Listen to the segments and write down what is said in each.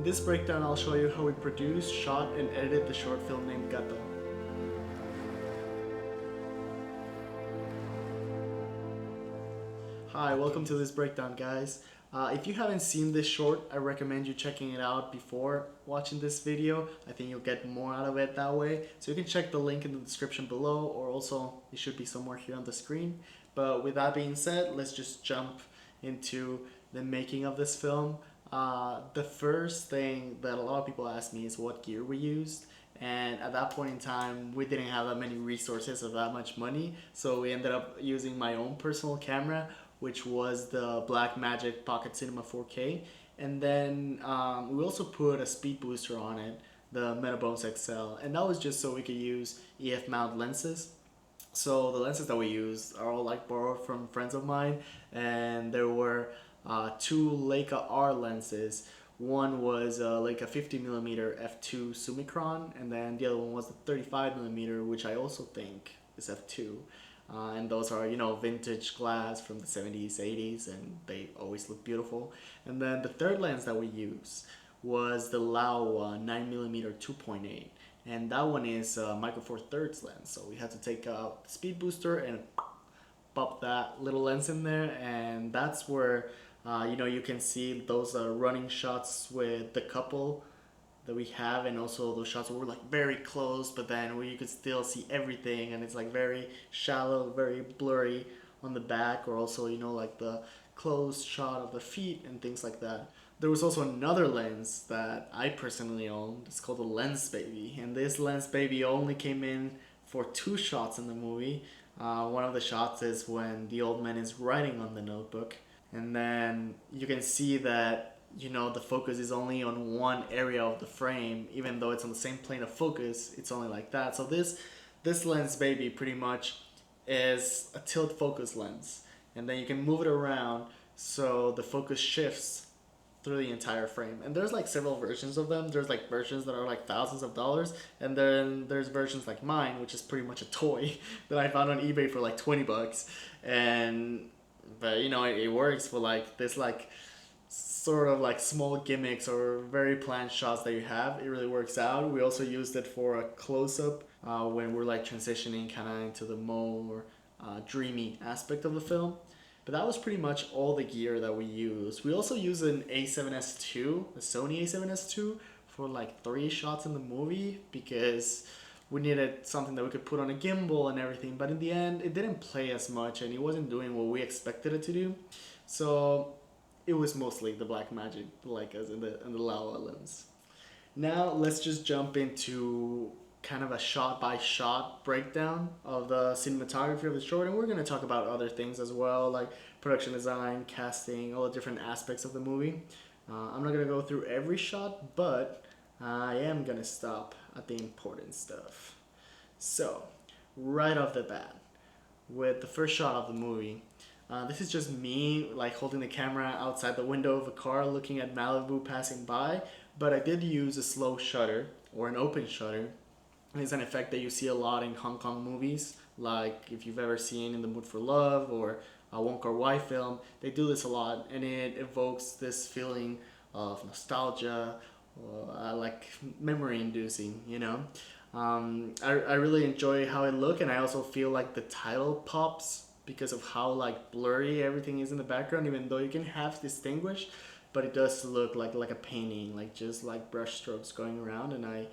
In this breakdown, I'll show you how we produced, shot, and edited the short film named Cata. Hi, welcome to this breakdown, guys. If you haven't seen this short, I recommend you checking it out before watching this video. I think you'll get more out of it that way. So you can check the link in the description below, or also it should be somewhere here on the screen. But with that being said, let's just jump into the making of this film. The first thing that a lot of people ask me is what gear we used. And at that point in time, we didn't have that many resources or that much money. So we ended up using my own personal camera, which was the Blackmagic Pocket Cinema 4K. And then we also put a speed booster on it, the Metabones XL. And that was just so we could use EF mount lenses. So the lenses that we used are all like borrowed from friends of mine, and there were two Leica R lenses. One was a Leica 50mm f2 Summicron, and then the other one was the 35mm, which I also think is f2. And those are, you know, vintage glass from the 70s, 80s, and they always look beautiful. And then the third lens that we used was the Laowa 9mm 2.8, and that one is a micro four thirds lens. So we had to take out the speed booster and pop that little lens in there, and that's where you know, you can see those running shots with the couple that we have, and also those shots where we're like very close, but then where you could still see everything, and it's like very shallow, very blurry on the back, or also, you know, like the close shot of the feet and things like that. There was also another lens that I personally owned. It's called the Lens Baby, and this Lens Baby only came in for two shots in the movie. One of the shots is when the old man is writing on the notebook, and then you can see that, you know, the focus is only on one area of the frame, even though it's on the same plane of focus. It's only like that. So this Lens Baby pretty much is a tilt focus lens, and then you can move it around so the focus shifts through the entire frame. And there's like several versions of them. There's like versions that are like thousands of dollars, and then there's versions like mine, which is pretty much a toy that I found on eBay for like 20 bucks. And but you know, it works for like this like sort of like small gimmicks or very planned shots that you have. It really works out. We also used it for a close-up when we're like transitioning kind of into the more dreamy aspect of the film. But that was pretty much all the gear that we used. We also used an A7S II, a Sony A7S II, for like 3 shots in the movie, because we needed something that we could put on a gimbal and everything. But in the end, it didn't play as much, and it wasn't doing what we expected it to do. So it was mostly the Blackmagic, the Leicas, and the Laowa lens. Now let's just jump into kind of a shot-by-shot breakdown of the cinematography of the short, and we're going to talk about other things as well, like production design, casting, all the different aspects of the movie. I'm not going to go through every shot, but I am going to stop at the important stuff. So, right off the bat, with the first shot of the movie, this is just me like holding the camera outside the window of a car looking at Malibu passing by, but I did use a slow shutter or an open shutter. It's an effect that you see a lot in Hong Kong movies, like if you've ever seen In the Mood for Love or a Wong Kar-wai film. They do this a lot, and it evokes this feeling of nostalgia, like memory inducing, you know. I really enjoy how it look, and I also feel like the title pops because of how like blurry everything is in the background, even though you can half distinguish, but it does look like a painting, like just like brush strokes going around, and I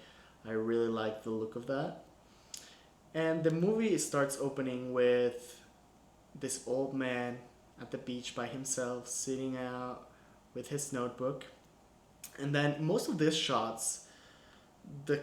really like the look of that. And the movie starts opening with this old man at the beach by himself, sitting out with his notebook. And then most of these shots, the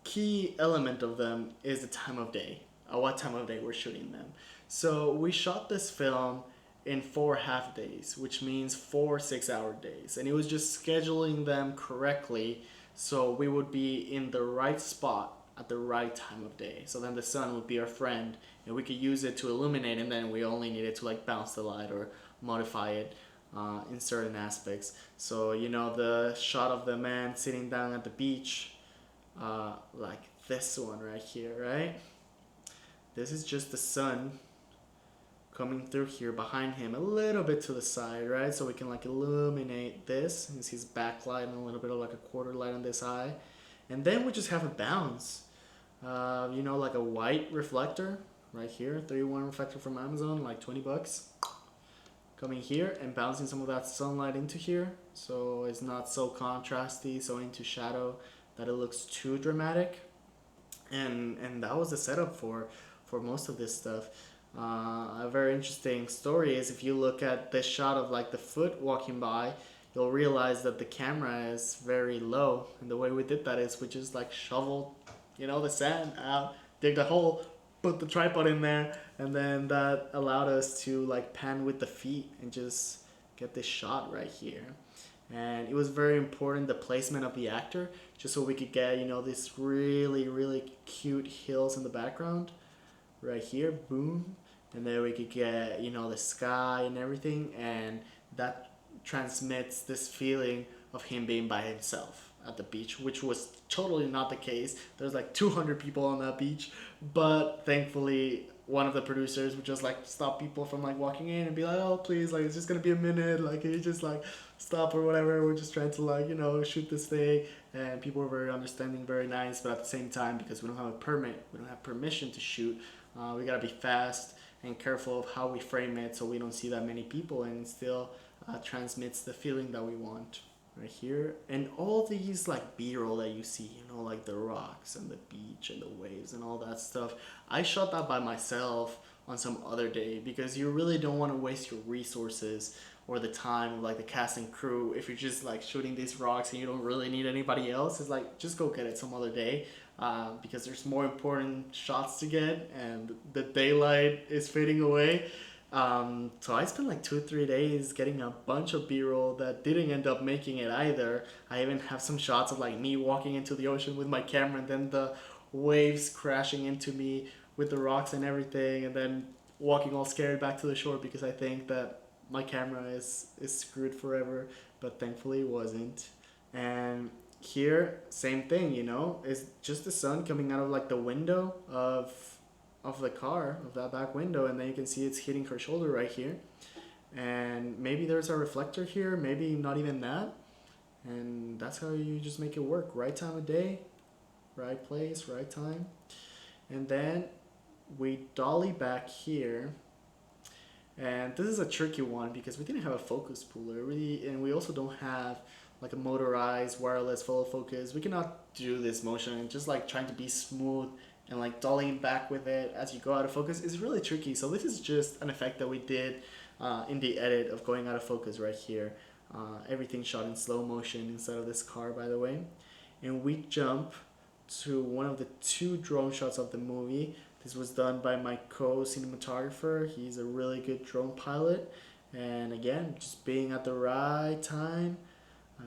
key element of them is the time of day, what time of day we're shooting them. So we shot this film in 4 half days, which means 4 6-hour days. And it was just scheduling them correctly so we would be in the right spot at the right time of day. So then the sun would be our friend, and we could use it to illuminate, and then we only needed to like bounce the light or modify it in certain aspects. So, you know, the shot of the man sitting down at the beach, like this one right here, right? This is just the sun coming through here behind him a little bit to the side, right? So we can like illuminate this. You see his backlight and a little bit of like a quarter light on this eye. And then we just have a bounce. You know, like a white reflector right here, 3-in-1 reflector from Amazon, like 20 bucks. Coming here and bouncing some of that sunlight into here, so it's not so contrasty, so into shadow that it looks too dramatic. And that was the setup for most of this stuff. A very interesting story is if you look at this shot of like the foot walking by, you'll realize that the camera is very low, and the way we did that is we just like shoveled, you know, the sand out, dig a hole, put the tripod in there, and then that allowed us to like pan with the feet and just get this shot right here. And it was very important, the placement of the actor, just so we could get, you know, this really really cute hills in the background right here, boom. And then we could get, you know, the sky and everything, and that transmits this feeling of him being by himself at the beach, which was totally not the case. There's like 200 people on that beach, but thankfully one of the producers would just like stop people from like walking in and be like, oh please, like it's just gonna be a minute, like can you just like stop or whatever, we're just trying to like, you know, shoot this thing. And people were very understanding, very nice, but at the same time, because we don't have a permit, we don't have permission to shoot, we gotta be fast and careful of how we frame it so we don't see that many people, and it still transmits the feeling that we want right here. And all these like b-roll that you see, you know, like the rocks and the beach and the waves and all that stuff, I shot that by myself on some other day, because you really don't want to waste your resources or the time of like the cast and crew if you're just like shooting these rocks and you don't really need anybody else. It's like just go get it some other day, because there's more important shots to get and the daylight is fading away. So I spent like 2 or 3 days getting a bunch of b-roll that didn't end up making it either. I even have some shots of like me walking into the ocean with my camera and then the waves crashing into me with the rocks and everything, and then walking all scared back to the shore because I think that my camera is screwed forever, but thankfully it wasn't. And here, same thing, you know, it's just the sun coming out of like the window of the car, of that back window, and then you can see it's hitting her shoulder right here. And maybe there's a reflector here, maybe not even that. And that's how you just make it work. Right time of day, right place, right time. And then we dolly back here. And this is a tricky one because we didn't have a focus puller, really, and we also don't have like a motorized wireless follow focus. We cannot do this motion, and just like trying to be smooth and like dollying back with it as you go out of focus is really tricky. So this is just an effect that we did in the edit of going out of focus right here. Everything shot in slow motion instead of this car, by the way. And we jump to one of the 2 drone shots of the movie. This was done by my co-cinematographer. He's a really good drone pilot. And again, just being at the right time,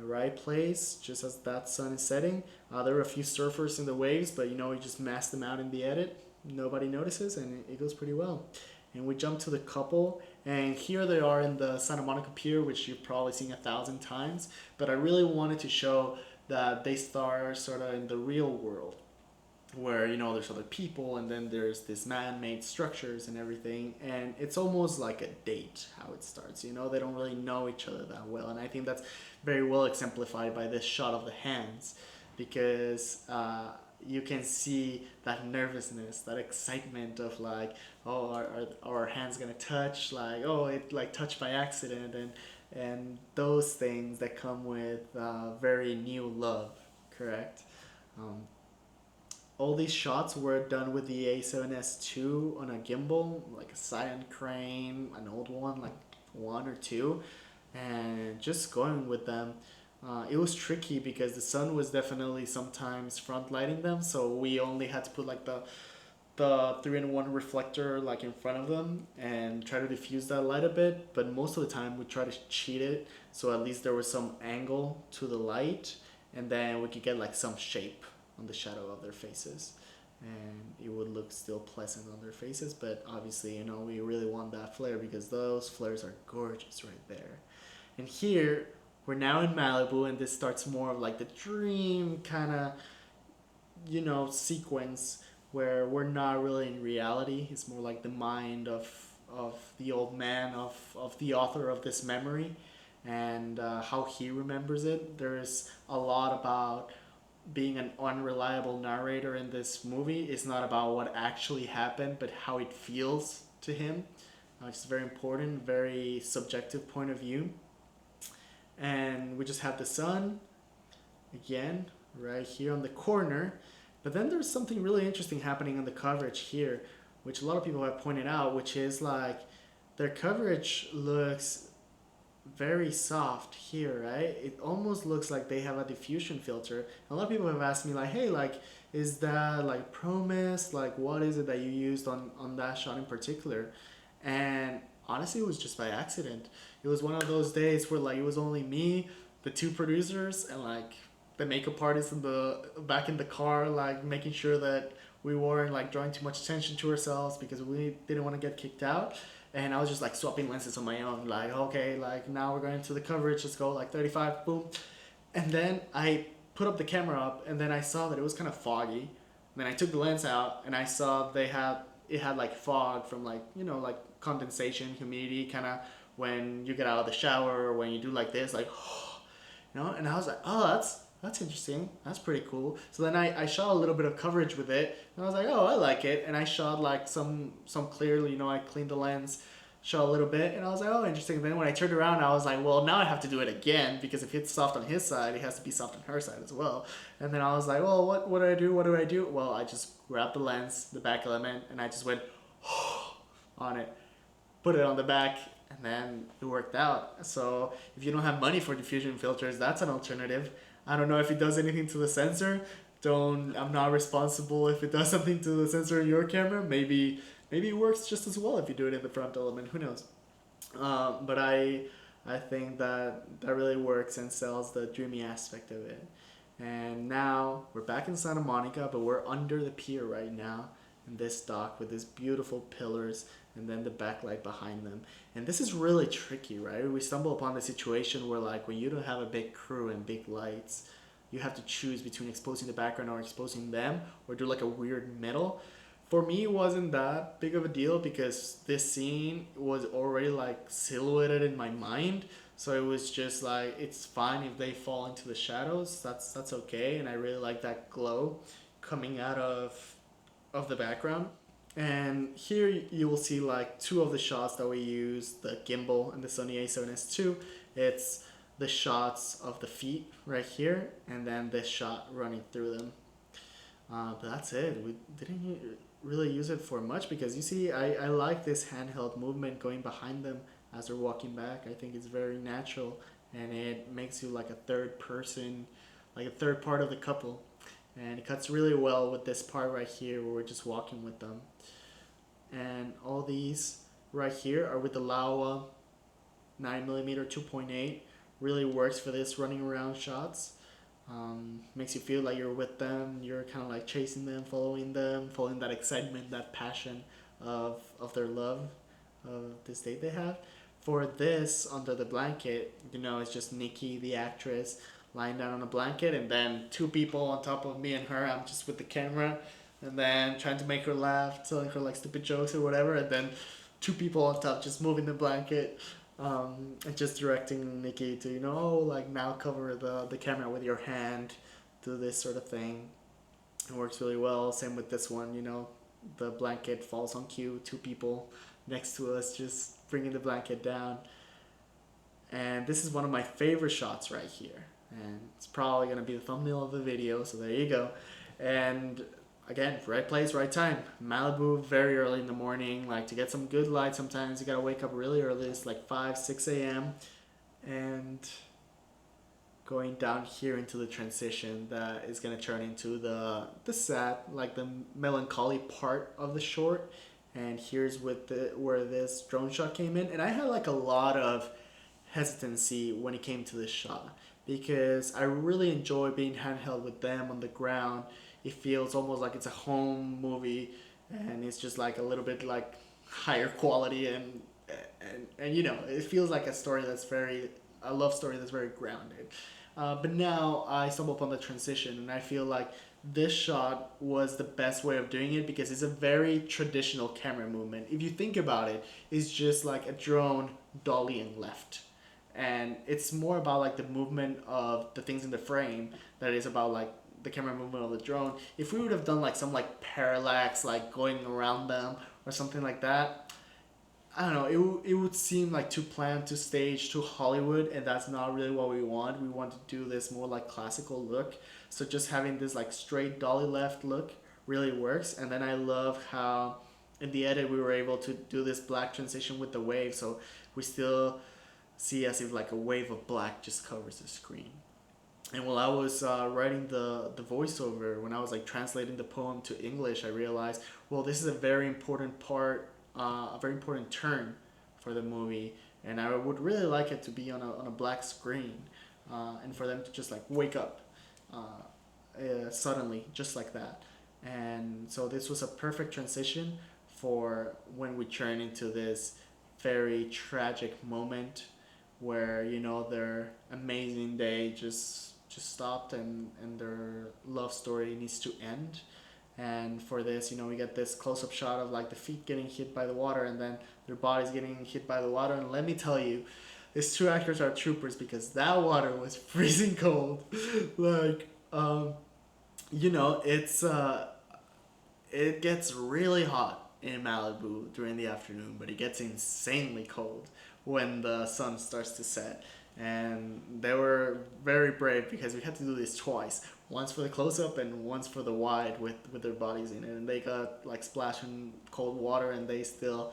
right place, just as that sun is setting. There were a few surfers in the waves, but you know, we just masked them out in the edit. Nobody notices, and it goes pretty well. And we jump to the couple, and here they are in the Santa Monica Pier, which you've probably seen 1,000 times. But I really wanted to show that they start sort of in the real world, where, you know, there's other people and then there's this man-made structures and everything, and it's almost like a date how it starts. You know, they don't really know each other that well, and I think that's very well exemplified by this shot of the hands, because you can see that nervousness, that excitement of like, oh, are our hands gonna touch, like, oh, it like touched by accident, and those things that come with very new love, correct? All these shots were done with the A7S II on a gimbal, like a Scion crane, an old one, like 1 or 2, and just going with them. It was tricky because the sun was definitely sometimes front lighting them, so we only had to put like the 3-in-1 reflector like in front of them and try to diffuse that light a bit. But most of the time we try to cheat it, so at least there was some angle to the light, and then we could get like some shape on the shadow of their faces, and it would look still pleasant on their faces. But obviously, you know, we really want that flare because those flares are gorgeous right there. And here we're now in Malibu, and this starts more of like the dream kind of, you know, sequence where we're not really in reality. It's more like the mind of of the old man, of the author of this memory, and how he remembers it. There's a lot about being an unreliable narrator in this movie. It's not about what actually happened, but how it feels to him. It's very important, very subjective point of view. And we just have the sun again right here on the corner. But then there's something really interesting happening in the coverage here, which a lot of people have pointed out, which is like their coverage looks very soft here, right? It almost looks like they have a diffusion filter. A lot of people have asked me like, hey, like, is that like Promise? Like, what is it that you used on that shot in particular? And honestly, it was just by accident. It was one of those days where like it was only me, the two producers, and like the makeup artist in the back in the car, like making sure that we weren't like drawing too much attention to ourselves because we didn't want to get kicked out. And I was just like swapping lenses on my own, like, okay, like now we're going to the coverage, let's go like 35, boom. And then I put up the camera up, and then I saw that it was kind of foggy. And then I took the lens out, and I saw it had like fog from like, you know, like condensation, humidity, kind of when you get out of the shower or when you do like this, like, you know. And I was like, oh, that's interesting. That's pretty cool. So then I shot a little bit of coverage with it, and I was like, oh, I like it. And I shot like some clearly, you know, I cleaned the lens, shot a little bit, and I was like, oh, interesting. And then when I turned around, I was like, well, now I have to do it again because if it's soft on his side, it has to be soft on her side as well. And then I was like, well, what do I do? What do I do? Well, I just grabbed the lens, the back element, and I just went on it, put it on the back, and then it worked out. So if you don't have money for diffusion filters, that's an alternative. I don't know if it does anything to the sensor. I'm not responsible if it does something to the sensor in your camera. Maybe it works just as well if you do it in the front element. Who knows? But I think that really works and sells the dreamy aspect of it. And now we're back in Santa Monica, but we're under the pier right now in this dock with these beautiful pillars and then the backlight behind them. And this is really tricky, right? We stumble upon the situation where like when you don't have a big crew and big lights, you have to choose between exposing the background or exposing them, or do like a weird middle. For me, it wasn't that big of a deal because this scene was already like silhouetted in my mind. So it was just like, it's fine if they fall into the shadows. That's okay. And I really like that glow coming out of the background. And here you will see like two of the shots that we use, the gimbal and the Sony A7S II. It's the shots of the feet right here, and then this shot running through them. But that's it. We didn't really use it for much because you see, I like this handheld movement going behind them as they're walking back. I think it's very natural, and it makes you like a third person, like a third part of the couple. And it cuts really well with this part right here where we're just walking with them. And all these right here are with the Laowa 9mm 2.8. Really works for this running around shots. Makes you feel like you're with them, you're kind of like chasing them, following that excitement, that passion of their love, of this date they have. For this, under the blanket, you know, it's just Nikki, the actress, lying down on a blanket, and then two people on top of me and her. I'm just with the camera, and then trying to make her laugh, telling her like stupid jokes or whatever, and then two people on top just moving the blanket, and just directing Nikki to, you know, like now cover the camera with your hand, do this sort of thing. It works really well. Same with this one, you know, the blanket falls on cue, two people next to us just bringing the blanket down. And this is one of my favorite shots right here, and it's probably going to be the thumbnail of the video, so there you go. And again, right place, right time. Malibu, very early in the morning. Like, to get some good light, sometimes you gotta wake up really early. It's like 5, 6 a.m. And going down here into the transition that is gonna turn into the sad, like the melancholy part of the short. And here's with where this drone shot came in. And I had like a lot of hesitancy when it came to this shot because I really enjoy being handheld with them on the ground. It feels almost like it's a home movie, and it's just like a little bit like higher quality, and you know, it feels like a love story that's very grounded. But now I stumble upon the transition, and I feel like this shot was the best way of doing it because it's a very traditional camera movement. If you think about it, it's just like a drone dollying left. And it's more about like the movement of the things in the frame that is about like the camera movement of the drone. If we would have done like some like parallax, like going around them or something like that, I don't know. It would seem like too planned, too staged, too Hollywood, and that's not really what we want. We want to do this more like classical look. So just having this like straight dolly left look really works. And then I love how in the edit we were able to do this black transition with the wave, so we still see as if like a wave of black just covers the screen. And while I was writing the voiceover, when I was like translating the poem to English, I realized, well, this is a very important part, a very important turn for the movie, and I would really like it to be on a black screen, and for them to just like wake up suddenly, just like that. And so this was a perfect transition for when we turn into this very tragic moment where their amazing day just stopped, and their love story needs to end. And for this, we get this close-up shot of like the feet getting hit by the water, and then their bodies getting hit by the water. And let me tell you, these two actors are troopers because that water was freezing cold. Like it's it gets really hot in Malibu during the afternoon, but it gets insanely cold when the sun starts to set. And they were very brave because we had to do this twice, once for the close up and once for the wide with their bodies in it. And they got like splashed in cold water, and they still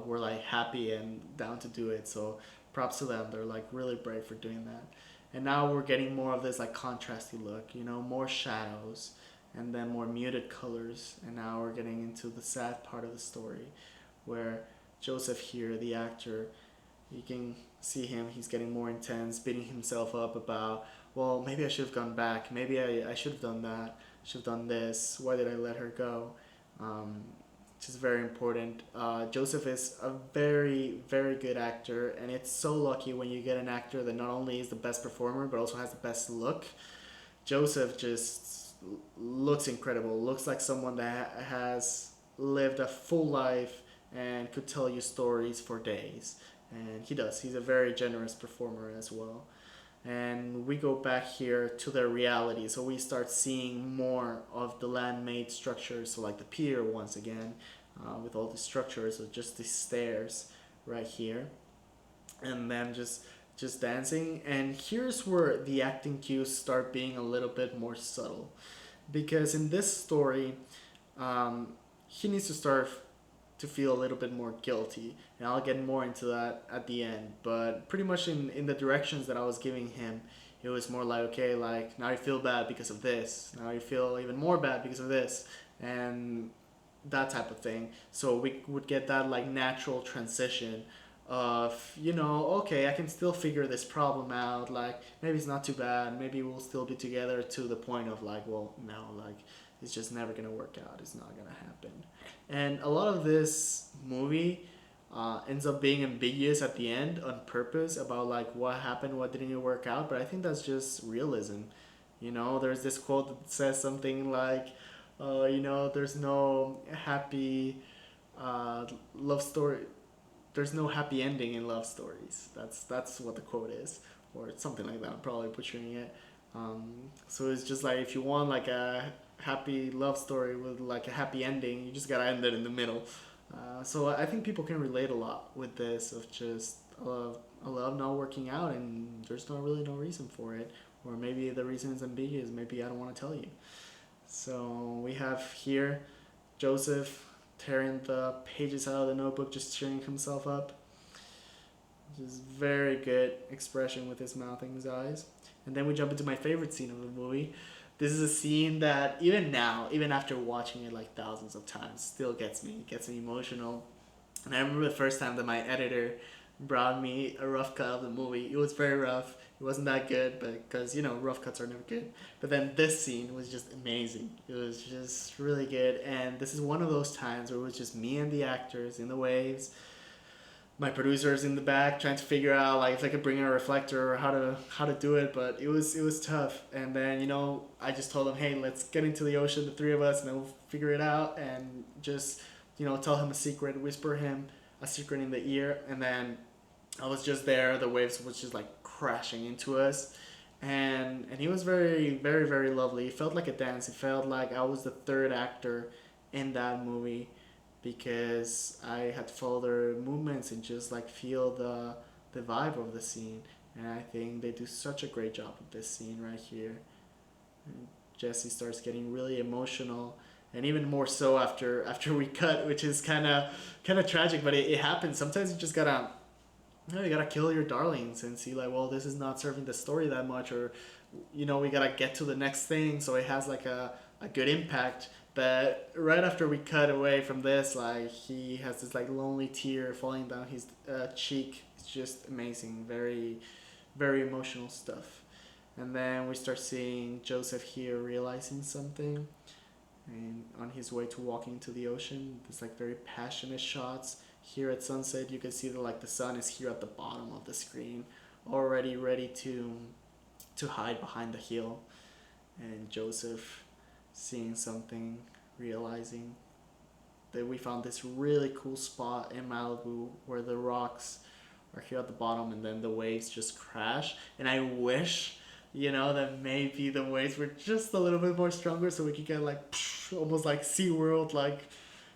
were like happy and down to do it. So props to them. They're like really brave for doing that. And now we're getting more of this like contrasty look, more shadows and then more muted colors. And now we're getting into the sad part of the story where Joseph here, the actor, you can see him, he's getting more intense, beating himself up about, well, maybe I should have gone back, maybe I should have done that, should have done this, why did I let her go? Which is very important. Joseph is a very, very good actor, and it's so lucky when you get an actor that not only is the best performer, but also has the best look. Joseph just looks incredible, looks like someone that has lived a full life and could tell you stories for days. And he does. He's a very generous performer as well. And we go back here to their reality. So we start seeing more of the land-made structures. So like the pier once again, with all the structures of just the stairs right here. And them just dancing. And here's where the acting cues start being a little bit more subtle. Because in this story, he needs to start to feel a little bit more guilty, and I'll get more into that at the end. But pretty much in the directions that I was giving him, it was more like, okay, like now you feel bad because of this, now you feel even more bad because of this, and that type of thing. So we would get that like natural transition of, okay, I can still figure this problem out, like maybe it's not too bad, maybe we'll still be together, to the point of like, well, no, like it's just never gonna work out, it's not gonna happen. And a lot of this movie ends up being ambiguous at the end on purpose about like what happened, what didn't work out. But I think that's just realism. There's this quote that says something like, there's no happy love story. There's no happy ending in love stories. That's what the quote is, or something like that. I'm probably butchering it. So it's just like, if you want like a happy love story with like a happy ending, you just gotta end it in the middle. So I think people can relate a lot with this, of just a love not working out and there's really no reason for it, or maybe the reason is ambiguous, maybe I don't want to tell you. So we have here Joseph tearing the pages out of the notebook, just cheering himself up. Just very good expression with his mouth and his eyes. And then we jump into my favorite scene of the movie. This is a scene that even now, even after watching it like thousands of times, still gets me emotional. And I remember the first time that my editor brought me a rough cut of the movie. It was very rough. It wasn't that good, but because rough cuts are never good. But then this scene was just amazing. It was just really good. And this is one of those times where it was just me and the actors in the waves, my producers in the back trying to figure out like if I could bring in a reflector or how to do it, but it was tough. And then I just told him, hey, let's get into the ocean, the three of us, and then we'll figure it out, and just tell him a secret, whisper him a secret in the ear, and then I was just there. The waves was just like crashing into us, and he was very very very lovely. It felt like a dance. It felt like I was the third actor in that movie because I had to follow their movements and just like feel the vibe of the scene. And I think they do such a great job with this scene right here. And Jesse starts getting really emotional, and even more so after we cut, which is kind of tragic, but it happens. Sometimes you gotta kill your darlings and see like, well, this is not serving the story that much, or we gotta get to the next thing so it has like a good impact. But right after we cut away from this, like he has this like lonely tear falling down his cheek. It's just amazing, very very emotional stuff. And then we start seeing Joseph here realizing something, and on his way to walking to the ocean, there's like very passionate shots. Here at sunset, you can see that like the sun is here at the bottom of the screen, already ready to hide behind the hill. And Joseph seeing something, realizing that we found this really cool spot in Malibu where the rocks are here at the bottom and then the waves just crash. And I wish, that maybe the waves were just a little bit more stronger so we could get like almost like SeaWorld, like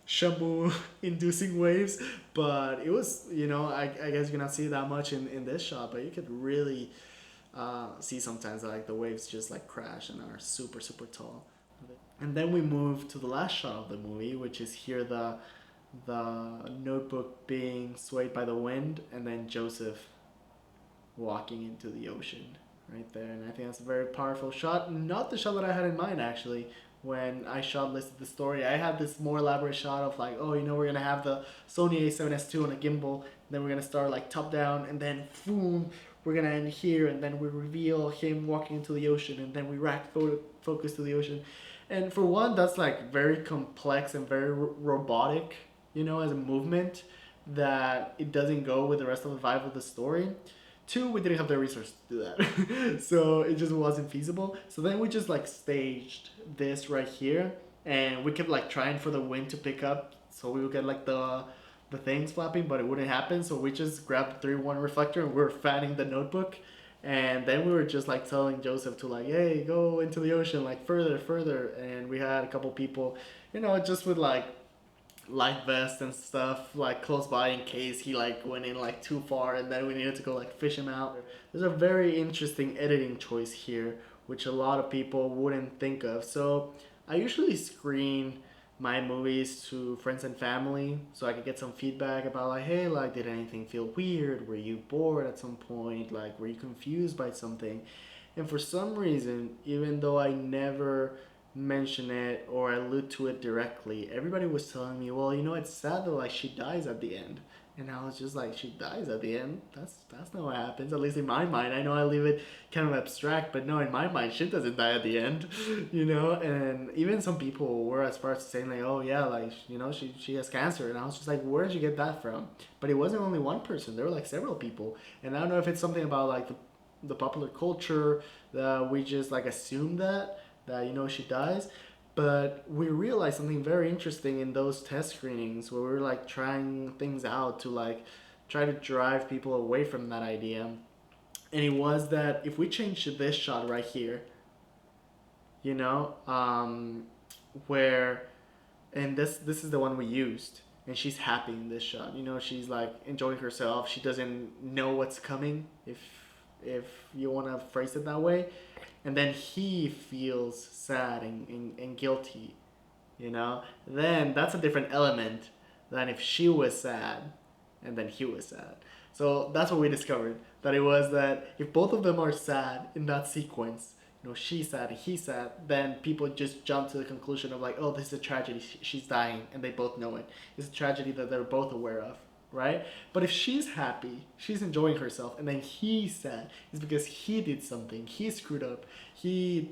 Shamu inducing waves. But it was, I guess you cannot see that much in this shot, but you could really see sometimes like the waves just like crash and are super super tall. And then we move to the last shot of the movie, which is here the notebook being swayed by the wind, and then Joseph walking into the ocean right there. And I think that's a very powerful shot. Not the shot that I had in mind actually. When I shot listed the story, I had this more elaborate shot of like, oh, we're gonna have the Sony A7S II on a gimbal, then we're gonna start like top down, and then boom, we're gonna end here, and then we reveal him walking into the ocean, and then we rack focus to the ocean. And for one, that's like very complex and very robotic, as a movement, that it doesn't go with the rest of the vibe of the story. Two, we didn't have the resources to do that. So it just wasn't feasible. So then we just like staged this right here, and we kept like trying for the wind to pick up so we would get like the things flapping, but it wouldn't happen. So we just grabbed the 3-1 reflector and we were fanning the notebook. And then we were just like telling Joseph to like, hey, go into the ocean, like further, further. And we had a couple people, just with like life vest and stuff like close by in case he like went in like too far and then we needed to go like fish him out. There's a very interesting editing choice here which a lot of people wouldn't think of. So I usually screen my movies to friends and family so I could get some feedback about like, hey, like did anything feel weird, were you bored at some point, like were you confused by something. And for some reason, even though I never mention it or allude to it directly, everybody was telling me, well, it's sad that like she dies at the end. And I was just like, she dies at the end? That's not what happens, at least in my mind. I know I leave it kind of abstract, but no, in my mind, she doesn't die at the end, And even some people were as far as saying like, oh yeah, like, she has cancer. And I was just like, where did you get that from? But it wasn't only one person, there were like several people. And I don't know if it's something about like the popular culture that we just like assume that she dies. But we realized something very interesting in those test screenings where we were like trying things out to like try to drive people away from that idea. And it was that if we change to this shot right here, you know, where, and this is the one we used, and she's happy in this shot. She's like enjoying herself. She doesn't know what's coming, if you want to phrase it that way. And then he feels sad and guilty, then that's a different element than if she was sad and then he was sad. So that's what we discovered, that it was that if both of them are sad in that sequence, she's sad and he's sad, then people just jump to the conclusion of like, oh, this is a tragedy, she's dying, and they both know it. It's a tragedy that they're both aware of, right? But if she's happy, she's enjoying herself, and then he's sad, it's because he did something, he screwed up, he,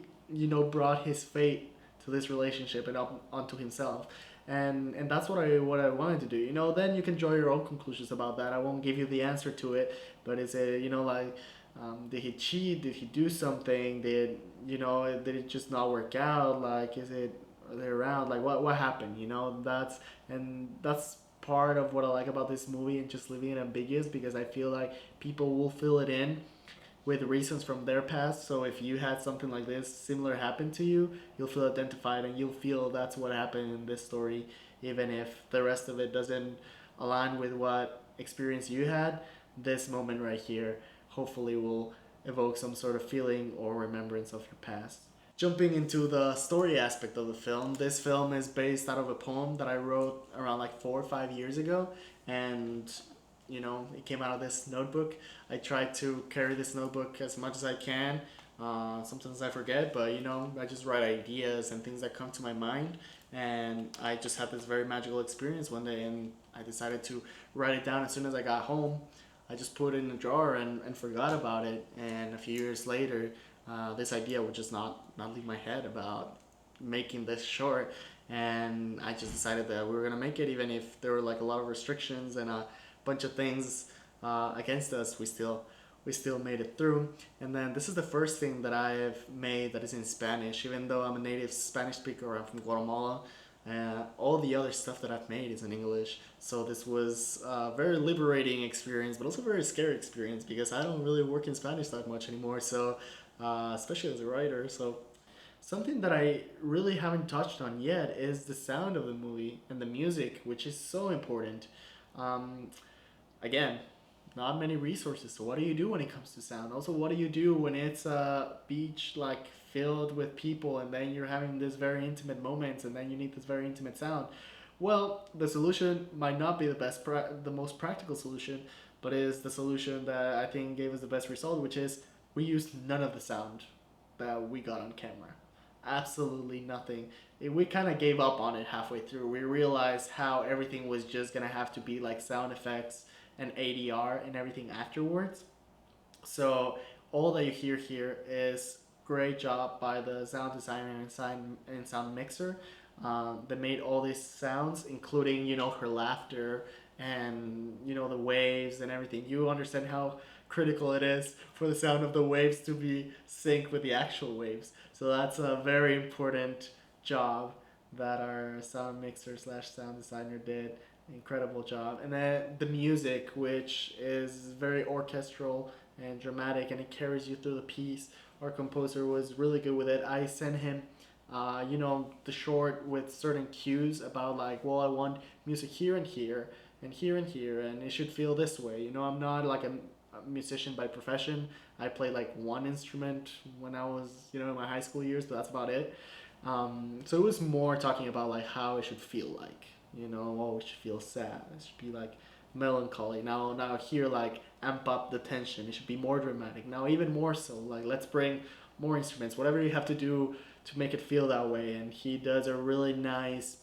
brought his fate to this relationship and up onto himself. and that's what I wanted to do. You know, then you can draw your own conclusions about that. I won't give you the answer to it, but is it, you know, like, did he cheat? Did he do something? Did it just not work out? Like, is it, are they around? Like, what happened? You know, that's part of what I like about this movie, and just leaving it ambiguous, because I feel like people will fill it in with reasons from their past. So if you had something like this similar happen to you, you'll feel identified and you'll feel that's what happened in this story, even if the rest of it doesn't align with what experience you had. This moment right here hopefully will evoke some sort of feeling or remembrance of your past. Jumping into the story aspect of the film, this film is based out of a poem that I wrote around like 4 or 5 years ago, and it came out of this notebook. I try to carry this notebook as much as I can. Sometimes I forget, but I just write ideas and things that come to my mind. And I just had this very magical experience one day, and I decided to write it down as soon as I got home. I just put it in a drawer and forgot about it. And a few years later, this idea would just not leave my head about making this short. And I just decided that we were gonna make it, even if there were like a lot of restrictions and a bunch of things against us. We still made it through. And then this is the first thing that I've made that is in Spanish, even though I'm a native Spanish speaker. I'm from Guatemala. All the other stuff that I've made is in English. So this was a very liberating experience, but also a very scary experience, because I don't really work in Spanish that much anymore. So, especially as a writer. So something that I really haven't touched on yet is the sound of the movie and the music, which is so important. Um, Again, not many resources. So what do you do when it comes to sound? Also, what do you do when it's a beach like filled with people, and then you're having this very intimate moments, and then you need this very intimate sound? Well, the solution might not be the most practical solution, but is the solution that I think gave us the best result, which is we used none of the sound that we got on camera. Absolutely nothing. We kind of gave up on it halfway through. We realized how everything was just gonna have to be like sound effects and ADR and everything afterwards. So all that you hear here is great job by the sound designer and sound mixer. They made all these sounds, including her laughter and the waves and everything. You understand how critical it is for the sound of the waves to be synced with the actual waves. So that's a very important job that our sound mixer slash sound designer did. Incredible job. And then the music, which is very orchestral and dramatic, and it carries you through the piece. Our composer was really good with it. I sent him the short with certain cues about, like, well, I want music here and here and here and here, and it should feel this way. I'm not like a musician by profession. I played like one instrument when I was in my high school years, but that's about it. So it was more talking about like how it should feel like. Oh, it should feel sad. It should be like melancholy. Now here, like, amp up the tension. It should be more dramatic. Now even more so. Like, let's bring more instruments. Whatever you have to do to make it feel that way. And he does a really nice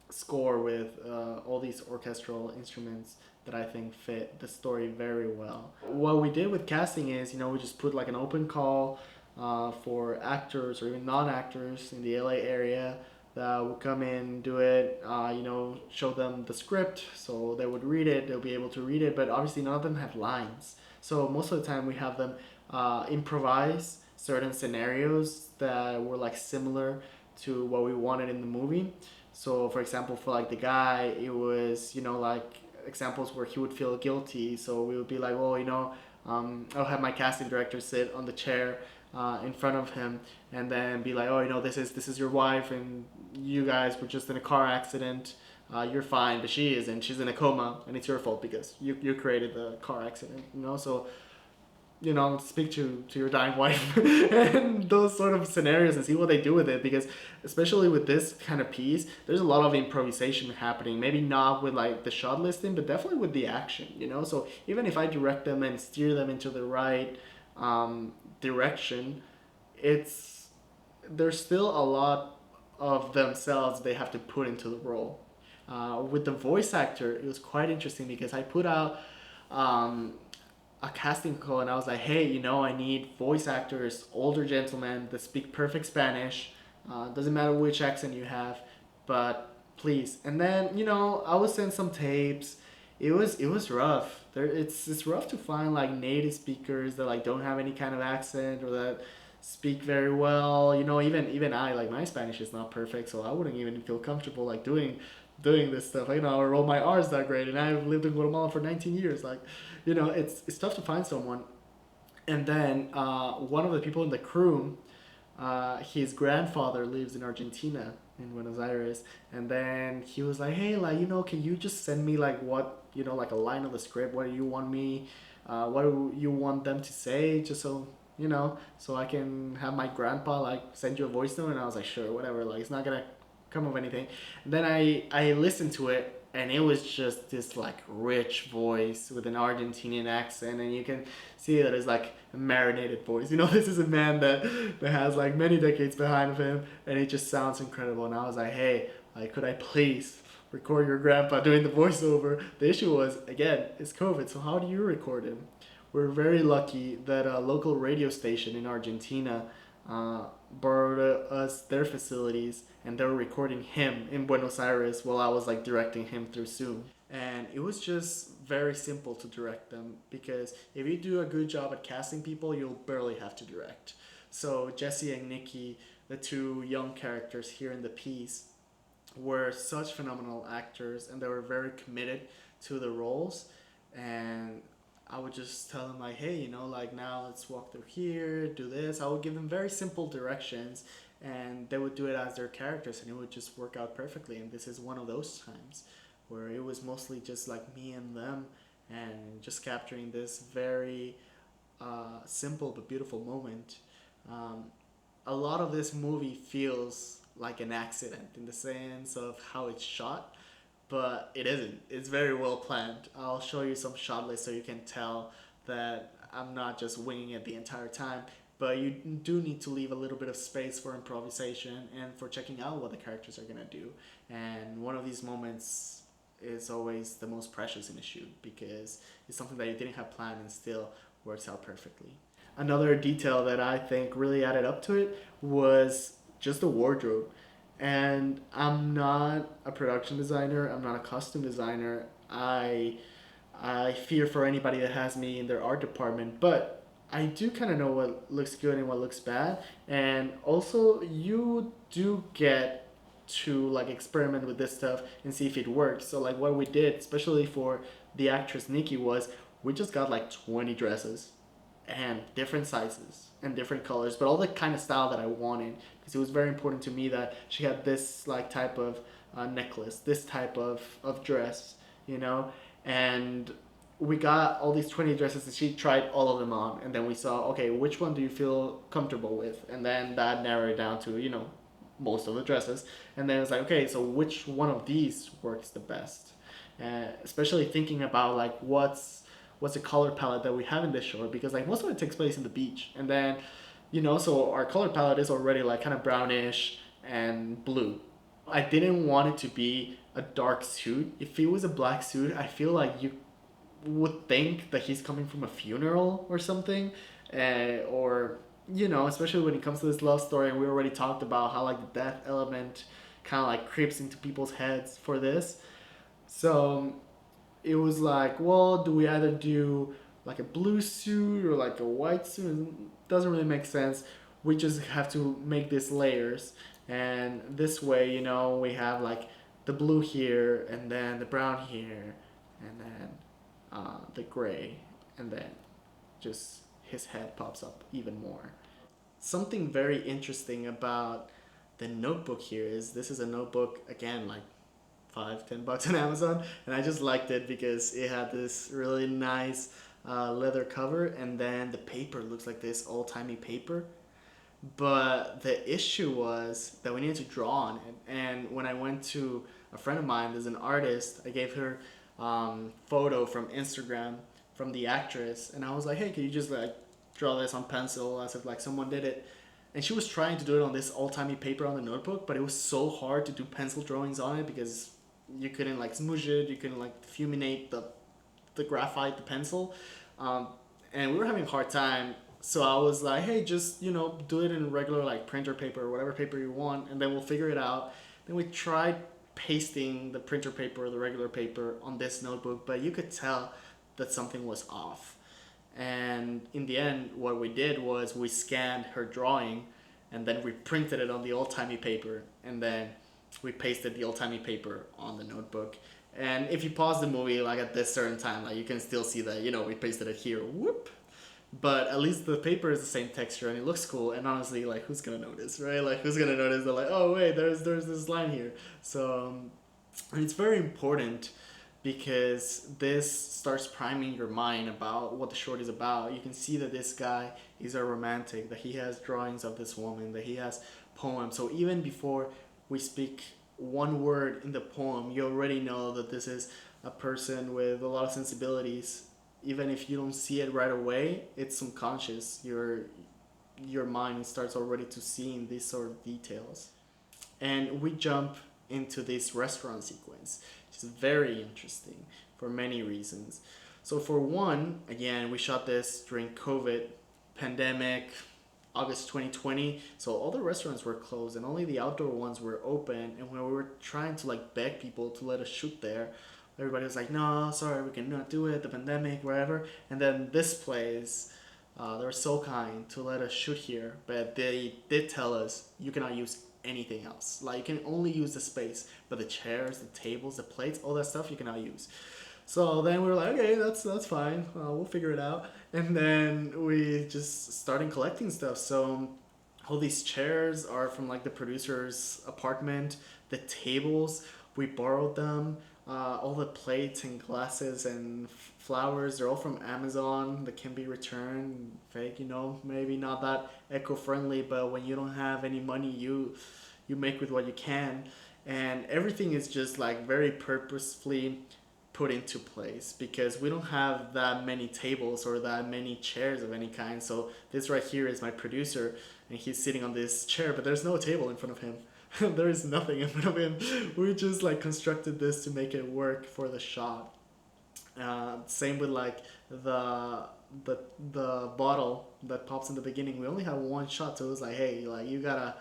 score with all these orchestral instruments that I think fit the story very well. What we did with casting is, we just put like an open call for actors or even non-actors in the LA area that would come in, do it, show them the script, so they would read it, they'll be able to read it, but obviously none of them have lines. So most of the time we have them improvise certain scenarios that were like similar to what we wanted in the movie. So for example, for like the guy, it was, like examples where he would feel guilty. So we would be like, well, I'll have my casting director sit on the chair in front of him, and then be like, oh, this is your wife, and you guys were just in a car accident. You're fine, but she isn't. She's in a coma, and it's your fault because you created the car accident. So speak to your dying wife and those sort of scenarios, and see what they do with it, because especially with this kind of piece, there's a lot of improvisation happening. Maybe not with like the shot listing, but definitely with the action. So even if I direct them and steer them into the right direction, there's still a lot of themselves they have to put into the role. With the voice actor, it was quite interesting because I put out a casting call, and I was like, hey, I need voice actors, older gentlemen that speak perfect Spanish. Doesn't matter which accent you have, but please. And then, I would send some tapes. It was rough. It's rough to find like native speakers that like don't have any kind of accent or that speak very well. Even I, like, my Spanish is not perfect, so I wouldn't even feel comfortable like doing this stuff. I roll my R's that great, and I've lived in Guatemala for 19 years. Like, it's tough to find someone. And then one of the people in the crew, his grandfather lives in Argentina, in Buenos Aires, and then he was like, "Hey, like, can you just send me like what, like a line of the script? What do you want me? What do you want them to say? Just so I can have my grandpa like send you a voice note." And I was like, "Sure, whatever. Like, it's not gonna come of anything." And then I listened to it, and it was just this like rich voice with an Argentinian accent, and you can see that it's like a marinated voice. This is a man that has like many decades behind of him, and it just sounds incredible. And I was like, "Hey, like, could I please record your grandpa doing the voiceover?" The issue was, again, it's COVID, so how do you record him? We're very lucky that a local radio station in Argentina borrowed us their facilities, and they were recording him in Buenos Aires while I was like directing him through Zoom. And it was just very simple to direct them, because if you do a good job at casting people, you'll barely have to direct. So Jesse and Nikki, the two young characters here in the piece, were such phenomenal actors, and they were very committed to the roles. And I would just tell them like, "Hey, like, now let's walk through here, do this." I would give them very simple directions, and they would do it as their characters, and it would just work out perfectly. And this is one of those times where it was mostly just like me and them, and just capturing this very simple but beautiful moment. Um, a lot of this movie feels like an accident in the sense of how it's shot, but it isn't. It's very well planned. I'll show you some shot lists so you can tell that I'm not just winging it the entire time. But you do need to leave a little bit of space for improvisation and for checking out what the characters are gonna do. And one of these moments is always the most precious in a shoot, because it's something that you didn't have planned and still works out perfectly. Another detail that I think really added up to it was just the wardrobe. And I'm not a production designer. I'm not a costume designer. I fear for anybody that has me in their art department, but I do kind of know what looks good and what looks bad. And also, you do get to like experiment with this stuff and see if it works. So like what we did, especially for the actress Nikki, was we just got like 20 dresses and different sizes and different colors, but all the kind of style that I wanted, because it was very important to me that she had this like type of necklace, this type of dress, you know, and we got all these 20 dresses, and she tried all of them on, and then we saw, okay, which one do you feel comfortable with, and then that narrowed it down to, most of the dresses, and then it's like, okay, so which one of these works the best, especially thinking about like what's the color palette that we have in this short, because like most of it takes place in the beach, and then so our color palette is already like kind of brownish and blue. I didn't want it to be a dark suit. If it was a black suit, I feel like you would think that he's coming from a funeral or something, or especially when it comes to this love story, and we already talked about how like the death element kind of like creeps into people's heads for this. So it was like, well, do we either do like a blue suit or like a white suit? It doesn't really make sense. We just have to make these layers, and this way, we have like the blue here, and then the brown here, and then the gray, and then just his head pops up even more. Something very interesting about the notebook here is this is a notebook, again, like $5-10 on Amazon, and I just liked it because it had this really nice leather cover, and then the paper looks like this old-timey paper. But the issue was that we needed to draw on it, and when I went to a friend of mine there's an artist, I gave her photo from Instagram from the actress, and I was like, "Hey, can you just like draw this on pencil as if like someone did it?" And she was trying to do it on this old-timey paper on the notebook, but it was so hard to do pencil drawings on it because you couldn't like smoosh it, you couldn't like fuminate the graphite, the pencil, and we were having a hard time. So I was like, "Hey, just do it in regular like printer paper or whatever paper you want, and then we'll figure it out." Then we tried pasting the printer paper or the regular paper on this notebook, but you could tell that something was off. And in the end, what we did was we scanned her drawing and then we printed it on the old-timey paper, and then we pasted the old-timey paper on the notebook. And if you pause the movie like at this certain time, like you can still see that, you know, we pasted it here, whoop. But at least the paper is the same texture and it looks cool. And honestly, like, who's gonna notice, right? Like, who's gonna notice that, like, oh wait, there's this line here. So and it's very important because this starts priming your mind about what the short is about. You can see that this guy is a romantic, that he has drawings of this woman, that he has poems. So even before we speak one word in the poem, you already know that this is a person with a lot of sensibilities. Even if you don't see it right away, it's subconscious. Your mind starts already to seeing these sort of details. And we jump into this restaurant sequence, which is very interesting for many reasons. So for one, again, we shot this during COVID pandemic, August 2020. So all the restaurants were closed and only the outdoor ones were open. And when we were trying to like beg people to let us shoot there, everybody was like, no, sorry, we cannot do it, the pandemic, whatever. And then this place, they were so kind to let us shoot here, but they did tell us you cannot use anything else. Like, you can only use the space, but the chairs, the tables, the plates, all that stuff you cannot use. So then we were like, okay, that's fine. We'll figure it out. And then we just started collecting stuff. So all these chairs are from like the producer's apartment. The tables, we borrowed them. All the plates and glasses and flowers, they're all from Amazon that can be returned. Fake, you know, maybe not that eco-friendly, but when you don't have any money, you make with what you can. And everything is just like very purposefully put into place because we don't have that many tables or that many chairs of any kind. So this right here is my producer and he's sitting on this chair, but there's no table in front of him. There is nothing in front of him. We just like constructed this to make it work for the shot. Same with like the bottle that pops in the beginning. We only have one shot, so it was like, hey, like you gotta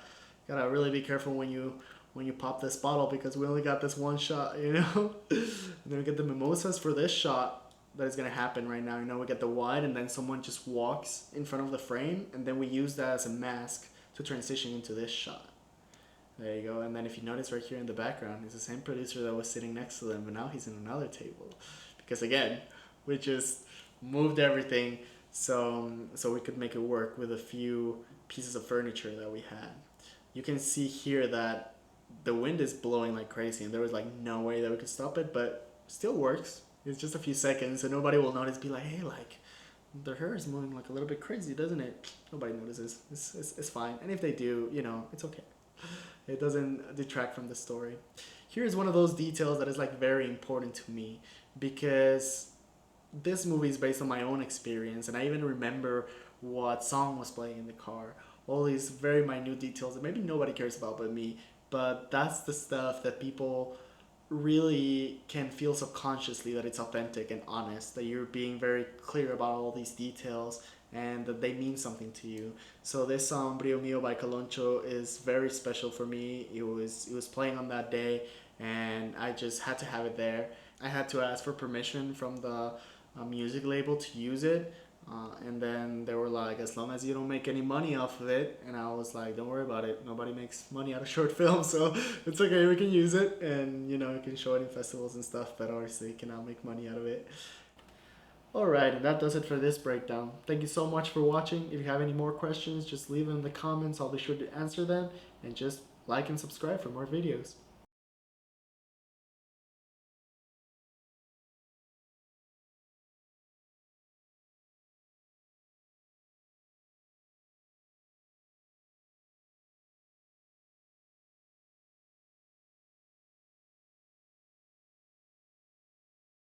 really be careful when you pop this bottle because we only got this one shot, you know. And then we get the mimosas for this shot that is gonna happen right now. You know, we get the wide, and then someone just walks in front of the frame, and then we use that as a mask to transition into this shot. There you go. And then if you notice right here in the background, it's the same producer that was sitting next to them, but now he's in another table. Because again, we just moved everything so we could make it work with a few pieces of furniture that we had. You can see here that the wind is blowing like crazy and there was like no way that we could stop it, but still works. It's just a few seconds and nobody will notice, be like, hey, like their hair is moving like a little bit crazy, doesn't it? Nobody notices. It's fine. And if they do, you know, it's okay. It doesn't detract from the story. Here's one of those details that is like very important to me because this movie is based on my own experience and I even remember what song was playing in the car. All these very minute details that maybe nobody cares about but me, but that's the stuff that people really can feel subconsciously that it's authentic and honest, that you're being very clear about all these details and that they mean something to you. So this song Brio Mio by Caloncho is very special for me. It was playing on that day and I just had to have it there. I had to ask for permission from the music label to use it. And then they were like, as long as you don't make any money off of it. And I was like, don't worry about it. Nobody makes money out of short films, so it's okay, we can use it. And, you know, you can show it in festivals and stuff, but obviously you cannot make money out of it. Alright, and that does it for this breakdown. Thank you so much for watching. If you have any more questions, just leave them in the comments. I'll be sure to answer them. And just like and subscribe for more videos.